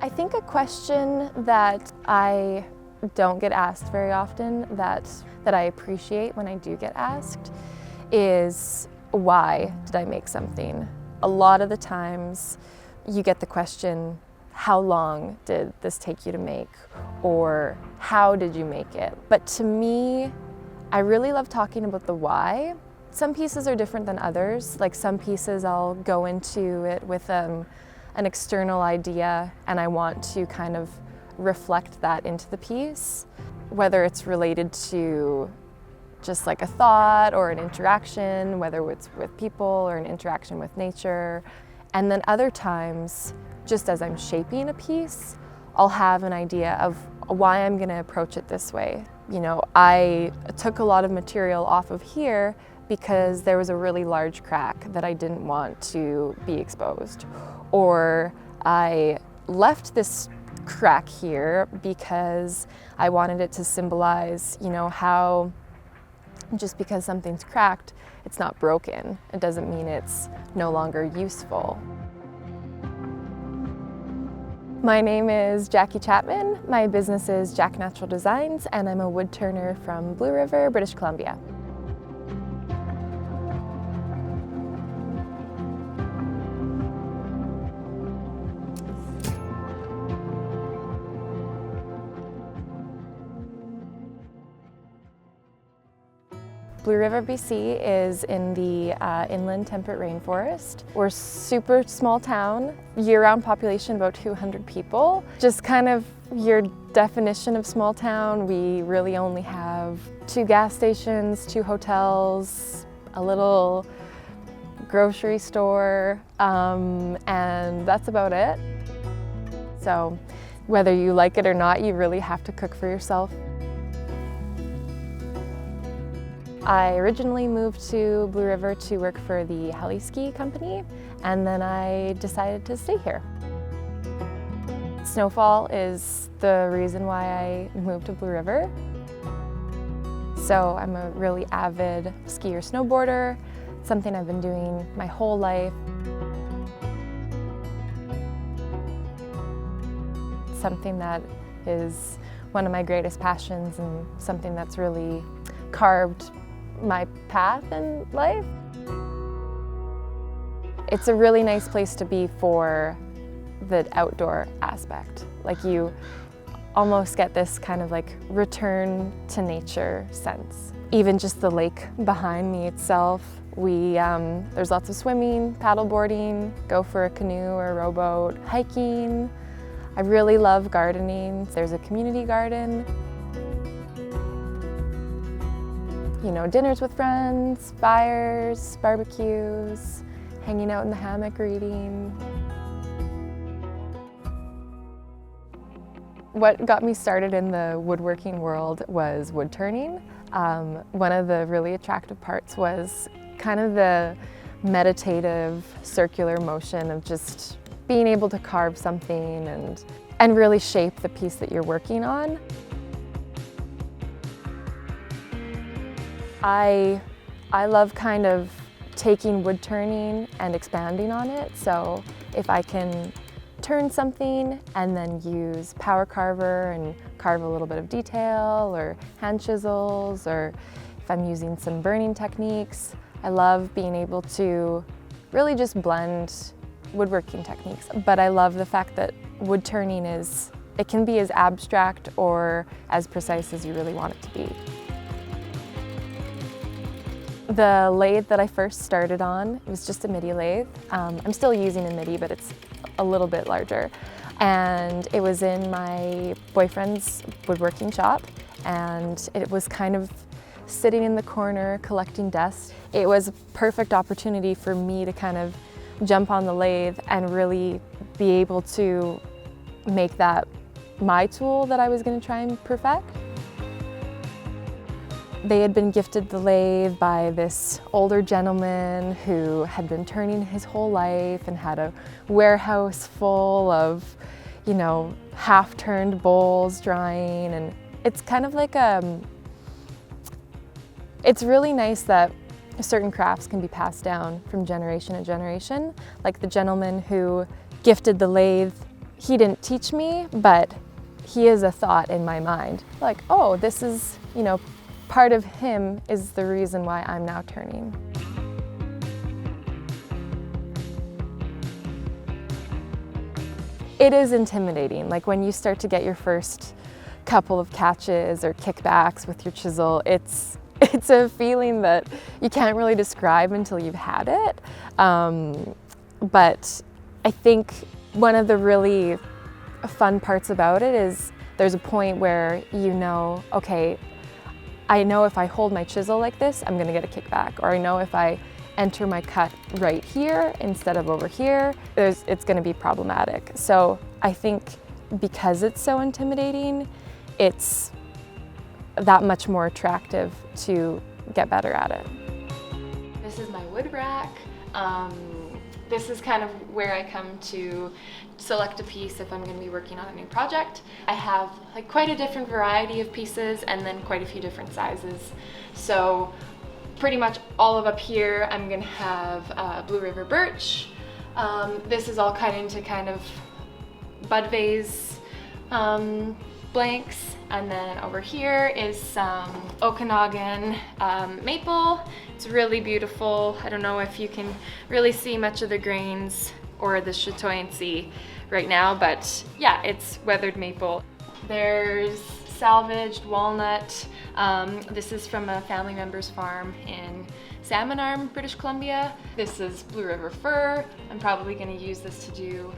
I think a question that I don't get asked very often that I appreciate when I do get asked is, why did I make something? A lot of the times you get the question, how long did this take you to make? Or how did you make it? But to me, I really love talking about the why. Some pieces are different than others. Like some pieces I'll go into it with an external idea and I want to kind of reflect that into the piece, whether it's related to just like a thought or an interaction, whether it's with people or an interaction with nature. And then other times, just as I'm shaping a piece, I'll have an idea of why I'm gonna approach it this way. You know, I took a lot of material off of here because there was a really large crack that I didn't want to be exposed. Or I left this crack here because I wanted it to symbolize, you know, how just because something's cracked, it's not broken. It doesn't mean it's no longer useful. My name is Jackie Chapman. My business is Jak Natural Designs, and I'm a woodturner from Blue River, British Columbia. Blue River, BC is in the inland temperate rainforest. We're a super small town, year-round population about 200 people. Just kind of your definition of small town, we really only have 2 gas stations, 2 hotels, a little grocery store, and that's about it. So whether you like it or not, you really have to cook for yourself. I originally moved to Blue River to work for the heli ski company, and then I decided to stay here. Snowfall is the reason why I moved to Blue River. So I'm a really avid skier snowboarder, something I've been doing my whole life. Something that is one of my greatest passions and something that's really carved my path in life. It's a really nice place to be for the outdoor aspect. Like you almost get this kind of like return to nature sense. Even just the lake behind me itself, there's lots of swimming, paddleboarding, go for a canoe or a rowboat, hiking. I really love gardening. There's a community garden. You know, dinners with friends, fires, barbecues, hanging out in the hammock reading. What got me started in the woodworking world was woodturning. One of the really attractive parts was kind of the meditative circular motion of just being able to carve something and really shape the piece that you're working on. I love kind of taking wood turning and expanding on it. So if I can turn something and then use power carver and carve a little bit of detail or hand chisels, or if I'm using some burning techniques, I love being able to really just blend woodworking techniques. But I love the fact that wood turning it can be as abstract or as precise as you really want it to be. The lathe that I first started on, it was just a midi lathe. I'm still using a midi, but it's a little bit larger. And it was in my boyfriend's woodworking shop, and it was kind of sitting in the corner collecting dust. It was a perfect opportunity for me to kind of jump on the lathe and really be able to make that my tool that I was going to try and perfect. They had been gifted the lathe by this older gentleman who had been turning his whole life and had a warehouse full of, you know, half-turned bowls drying. And it's kind of like it's really nice that certain crafts can be passed down from generation to generation. Like the gentleman who gifted the lathe, he didn't teach me, but he is a thought in my mind. Like, oh, this is, you know, part of him is the reason why I'm now turning. It is intimidating. Like when you start to get your first couple of catches or kickbacks with your chisel, it's a feeling that you can't really describe until you've had it. But I think one of the really fun parts about it is there's a point where you know, okay, I know if I hold my chisel like this, I'm gonna get a kickback. Or I know if I enter my cut right here instead of over here, it's gonna be problematic. So I think because it's so intimidating, it's that much more attractive to get better at it. This is my wood rack. This is kind of where I come to select a piece if I'm going to be working on a new project. I have like quite a different variety of pieces and then quite a few different sizes. So pretty much all of up here I'm going to have Blue River birch. This is all cut into kind of bud vase blanks, and then over here is some Okanagan maple. It's really beautiful. I don't know if you can really see much of the grains or the chatoyancy right now, but yeah, it's weathered maple. There's salvaged walnut. This is from a family member's farm in Salmon Arm, British Columbia. This is Blue River fir. I'm probably going to use this to do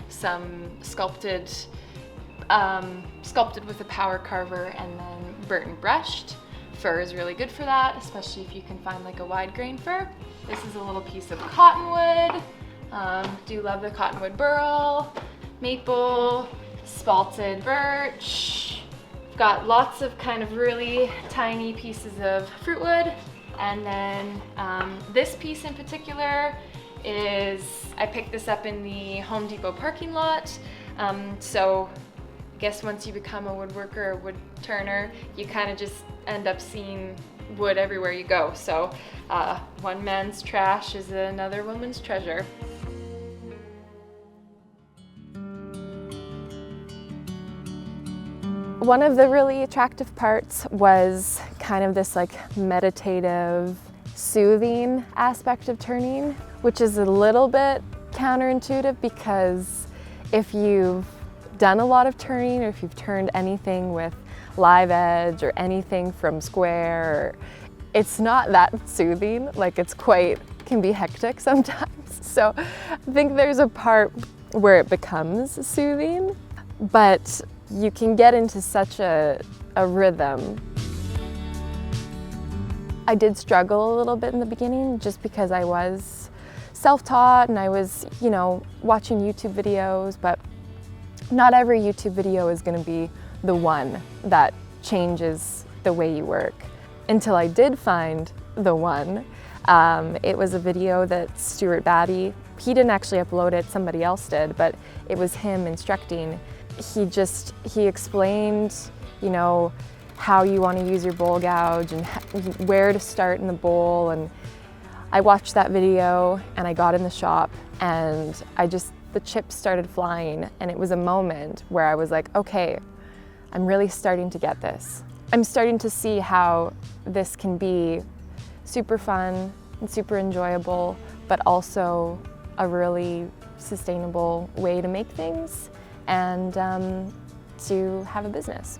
some sculpted with a power carver and then burnt and brushed. Fir is really good for that, especially if you can find like a wide grain fir. This is a little piece of cottonwood. Do love the cottonwood burl, maple, spalted birch. I've got lots of kind of really tiny pieces of fruitwood. And then this piece in particular is, I picked this up in the Home Depot parking lot. So I guess once you become a woodworker or wood turner, you kind of just end up seeing wood everywhere you go. So one man's trash is another woman's treasure. One of the really attractive parts was kind of this like meditative, soothing aspect of turning, which is a little bit counterintuitive because if you've done a lot of turning, or if you've turned anything with live edge or anything from square, it's not that soothing. Like can be hectic sometimes. So I think there's a part where it becomes soothing, but you can get into such a rhythm. I did struggle a little bit in the beginning just because I was self-taught and I was, you know, watching YouTube videos, but not every YouTube video is going to be the one that changes the way you work. Until I did find the one. It was a video that Stuart Batty, he didn't actually upload it, somebody else did, but it was him instructing. He explained, you know, how you want to use your bowl gouge and where to start in the bowl. And I watched that video and I got in the shop and the chips started flying, and it was a moment where I was like, okay, I'm really starting to get this. I'm starting to see how this can be super fun and super enjoyable, but also a really sustainable way to make things and to have a business.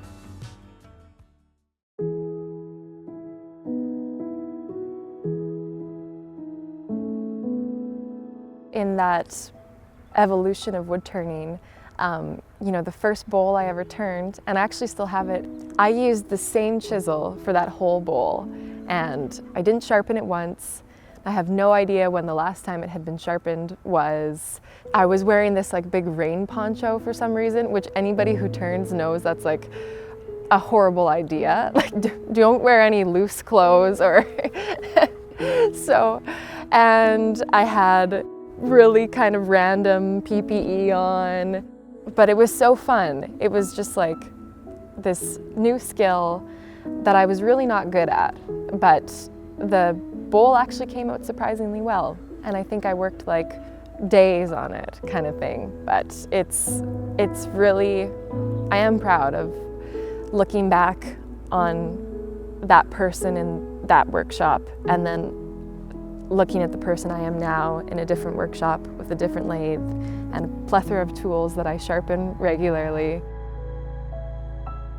In that evolution of wood turning, you know, the first bowl I ever turned, and I actually still have it, I used the same chisel for that whole bowl, and I didn't sharpen it once. I have no idea when the last time it had been sharpened was. I was wearing this like big rain poncho for some reason, which anybody who turns knows that's like a horrible idea. Like don't wear any loose clothes or so. And I had really kind of random PPE on, but it was so fun. It was just like this new skill that I was really not good at, but the bowl actually came out surprisingly well. And I think I worked like days on it kind of thing. But it's really, I am proud of looking back on that person in that workshop and then looking at the person I am now in a different workshop with a different lathe and a plethora of tools that I sharpen regularly.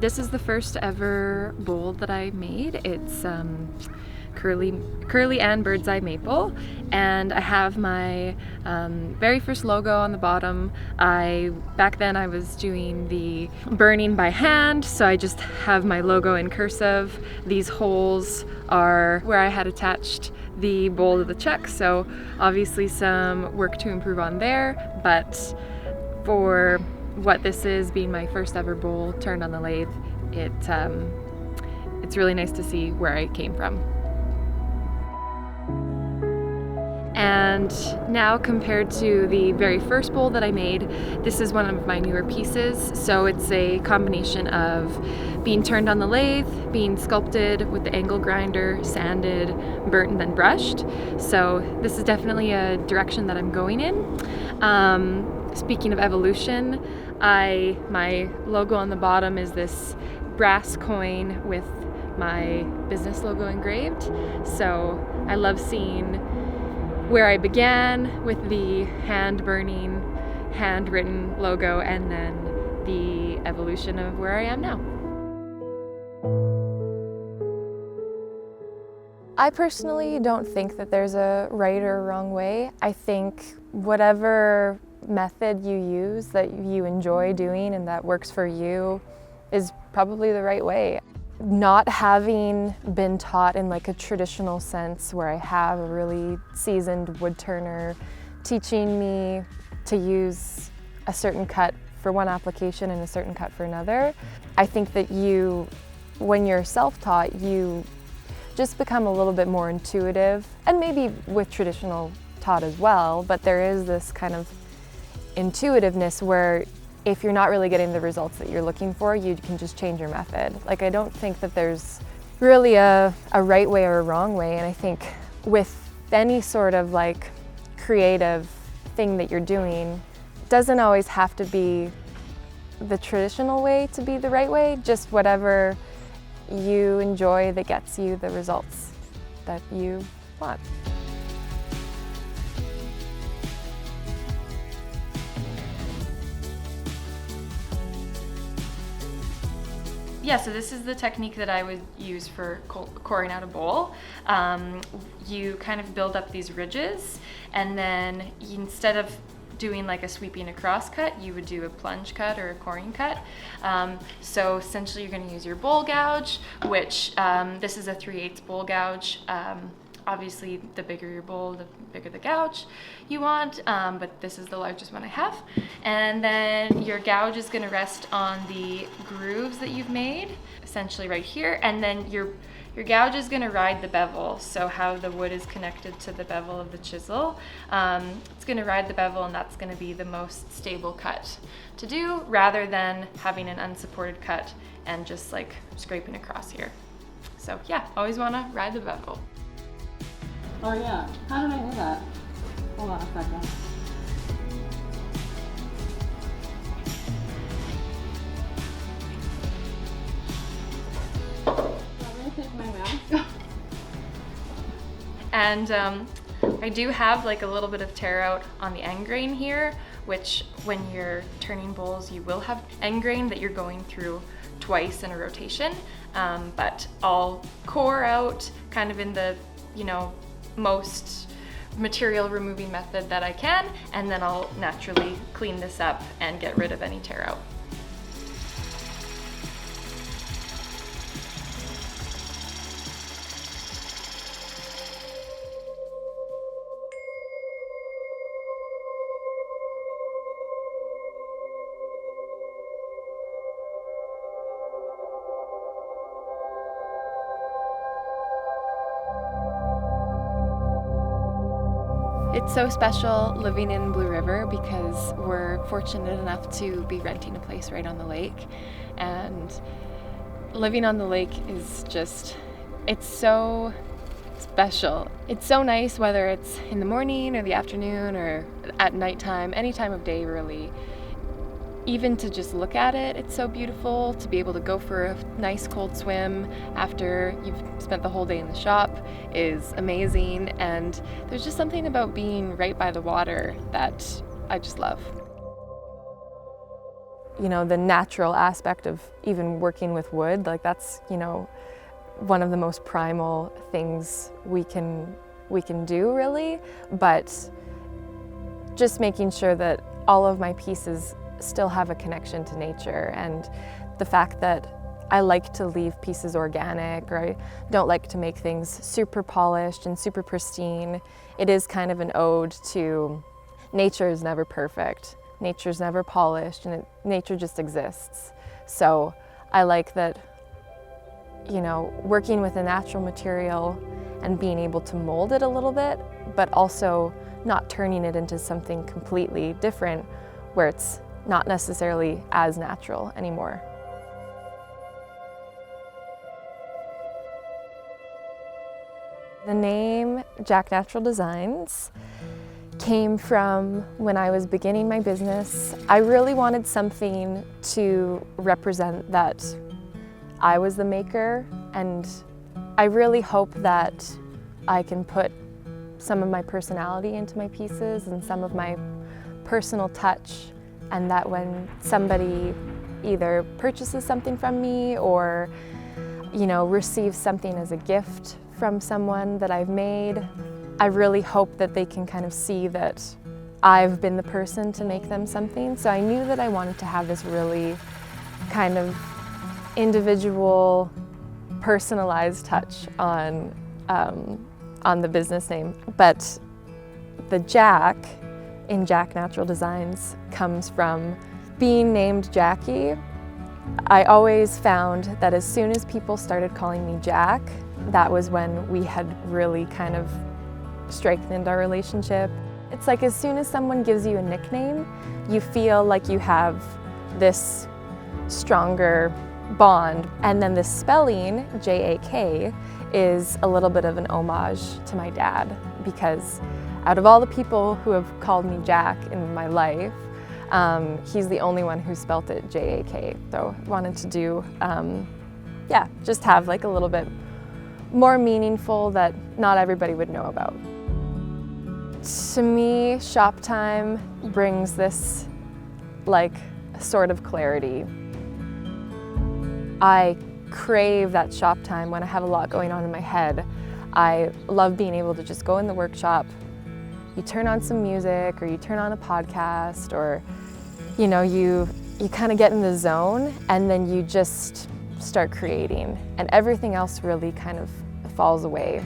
This is the first ever bowl that I made. It's curly and bird's eye maple, and I have my very first logo on the bottom. Back then I was doing the burning by hand, so I just have my logo in cursive. These holes are where I had attached the bowl to the chuck, so obviously some work to improve on there, but for what this is, being my first ever bowl turned on the lathe, it's really nice to see where I came from. And now, compared to the very first bowl that I made, this is one of my newer pieces. So it's a combination of being turned on the lathe, being sculpted with the angle grinder, sanded, burnt, and then brushed. So this is definitely a direction that I'm going in. Speaking of evolution, my logo on the bottom is this brass coin with my business logo engraved. So I love seeing where I began with the hand-burning, handwritten logo, and then the evolution of where I am now. I personally don't think that there's a right or wrong way. I think whatever method you use that you enjoy doing and that works for you is probably the right way. Not having been taught in like a traditional sense where I have a really seasoned woodturner teaching me to use a certain cut for one application and a certain cut for another, I think that when you're self-taught, you just become a little bit more intuitive, and maybe with traditional taught as well, but there is this kind of intuitiveness where if you're not really getting the results that you're looking for, you can just change your method. Like, I don't think that there's really a right way or a wrong way, and I think with any sort of like creative thing that you're doing, it doesn't always have to be the traditional way to be the right way, just whatever you enjoy that gets you the results that you want. Yeah, so this is the technique that I would use for coring out a bowl. You kind of build up these ridges, and then instead of doing like a sweeping across cut, you would do a plunge cut or a coring cut. So essentially you're going to use your bowl gouge, which this is a 3/8 bowl gouge. Obviously, the bigger your bowl, the bigger the gouge you want, but this is the largest one I have. And then your gouge is going to rest on the grooves that you've made, essentially right here, and then your gouge is going to ride the bevel, so how the wood is connected to the bevel of the chisel. It's going to ride the bevel, and that's going to be the most stable cut to do, rather than having an unsupported cut and just like scraping across here. So yeah, always want to ride the bevel. Oh yeah, how did I do that? Hold on a second. I'm gonna take my mask. And I do have like a little bit of tear out on the end grain here, which when you're turning bowls, you will have end grain that you're going through twice in a rotation. But I'll core out kind of in the, most material removing method that I can, and then I'll naturally clean this up and get rid of any tear out. It's so special living in Blue River because we're fortunate enough to be renting a place right on the lake, and living on the lake is just, it's so special. It's so nice whether it's in the morning or the afternoon or at nighttime, any time of day really. Even to just look at it, it's so beautiful. To be able to go for a nice cold swim after you've spent the whole day in the shop is amazing. And there's just something about being right by the water that I just love. You know, the natural aspect of even working with wood, like that's, you know, one of the most primal things we can do really, but just making sure that all of my pieces still have a connection to nature, and the fact that I like to leave pieces organic, or I don't like to make things super polished and super pristine. It is kind of an ode to nature is never perfect, nature's never polished, and nature just exists. So I like that, you know, working with a natural material and being able to mold it a little bit, but also not turning it into something completely different where it's not necessarily as natural anymore. The name Jak Natural Designs came from when I was beginning my business. I really wanted something to represent that I was the maker, and I really hope that I can put some of my personality into my pieces and some of my personal touch, and that when somebody either purchases something from me or, you know, receives something as a gift from someone that I've made, I really hope that they can kind of see that I've been the person to make them something. So I knew that I wanted to have this really kind of individual, personalized touch on the business name. But the Jak in Jak Natural Designs comes from being named Jackie. I always found that as soon as people started calling me Jack, that was when we had really kind of strengthened our relationship. It's like as soon as someone gives you a nickname, you feel like you have this stronger bond. And then the spelling, J-A-K, is a little bit of an homage to my dad, because out of all the people who have called me Jack in my life, he's the only one who spelt it J-A-K. So I wanted to do, yeah, just have like a little bit more meaningful that not everybody would know about. To me, shop time brings this like sort of clarity. I crave that shop time when I have a lot going on in my head. I love being able to just go in the workshop, you turn on some music or you turn on a podcast, or you know, you kind of get in the zone and then you just start creating, and everything else really kind of falls away.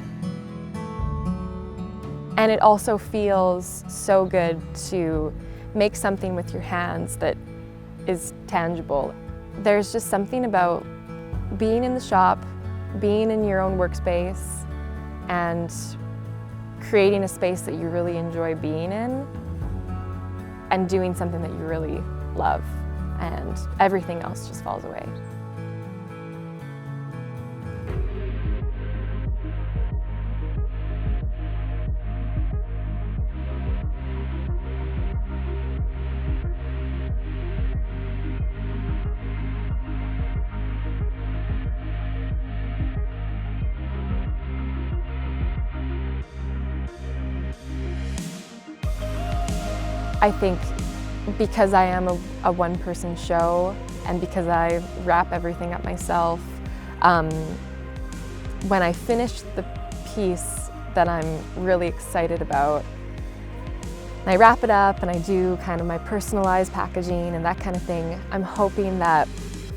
And it also feels so good to make something with your hands that is tangible. There's just something about being in the shop, being in your own workspace, and creating a space that you really enjoy being in, and doing something that you really love, and everything else just falls away. I think because I am a one-person show, and because I wrap everything up myself, when I finish the piece that I'm really excited about, and I wrap it up and I do kind of my personalized packaging and that kind of thing, I'm hoping that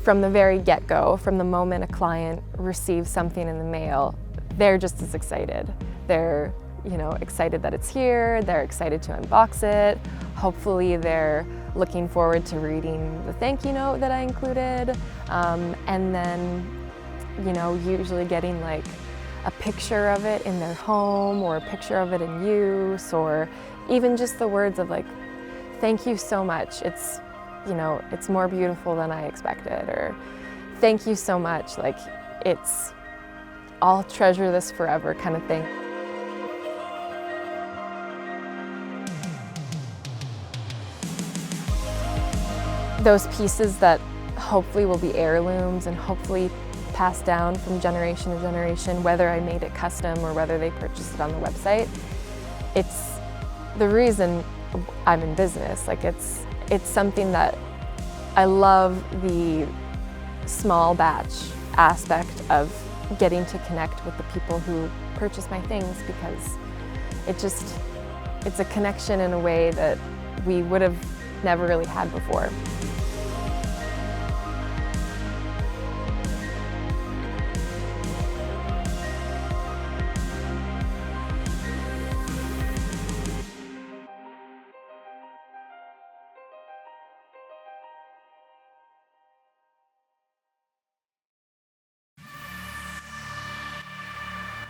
from the very get-go, from the moment a client receives something in the mail, they're just as excited. They're, you know, excited that it's here, they're excited to unbox it. Hopefully they're looking forward to reading the thank you note that I included, and then, you know, usually getting like a picture of it in their home, or a picture of it in use, or even just the words of like, thank you so much, it's, you know, it's more beautiful than I expected, or thank you so much, like it's I'll treasure this forever kind of thing. Those pieces that hopefully will be heirlooms and hopefully passed down from generation to generation, whether I made it custom or whether they purchased it on the website. It's the reason I'm in business. Like it's something that I love, the small batch aspect of getting to connect with the people who purchase my things, because it's a connection in a way that we would have never really had before.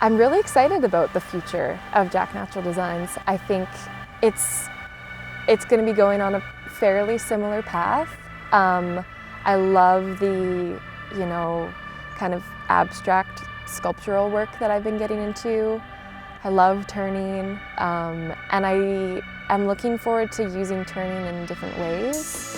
I'm really excited about the future of Jak Natural Designs. I think it's going to be going on a fairly similar path. I love the, kind of abstract sculptural work that I've been getting into. I love turning, and I'm looking forward to using turning in different ways.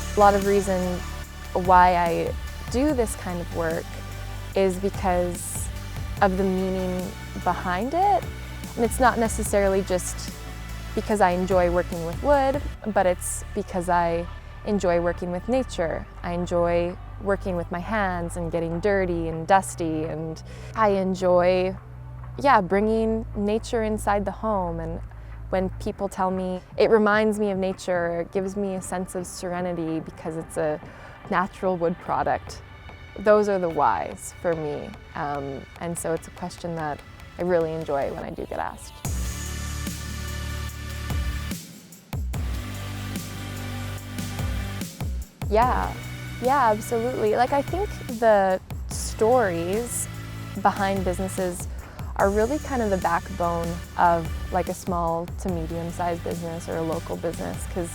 A lot of reason why I do this kind of work is because of the meaning behind it. And it's not necessarily just because I enjoy working with wood, but it's because I enjoy working with nature. I enjoy working with my hands and getting dirty and dusty, and I enjoy, bringing nature inside the home. And when people tell me it reminds me of nature, it gives me a sense of serenity because it's a natural wood product. Those are the whys for me. And so it's a question that I really enjoy when I do get asked. Yeah, absolutely. Like, I think the stories behind businesses are really kind of the backbone of like a small to medium-sized business or a local business, because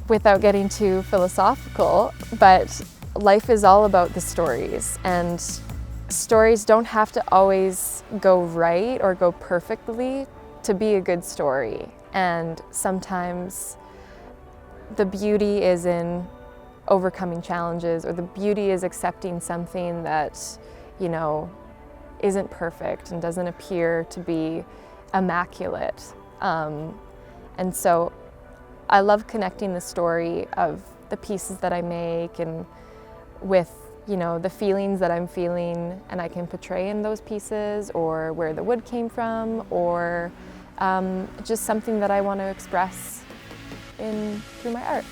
without getting too philosophical, but life is all about the stories, and stories don't have to always go right or go perfectly to be a good story. And sometimes the beauty is in overcoming challenges, or the beauty is accepting something that, isn't perfect and doesn't appear to be immaculate. And so I love connecting the story of the pieces that I make and with, the feelings that I'm feeling, and I can portray in those pieces, or where the wood came from, or just something that I want to express through my art.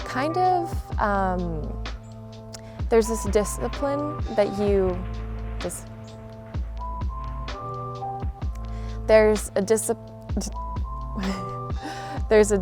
Kind of, there's this discipline that there's a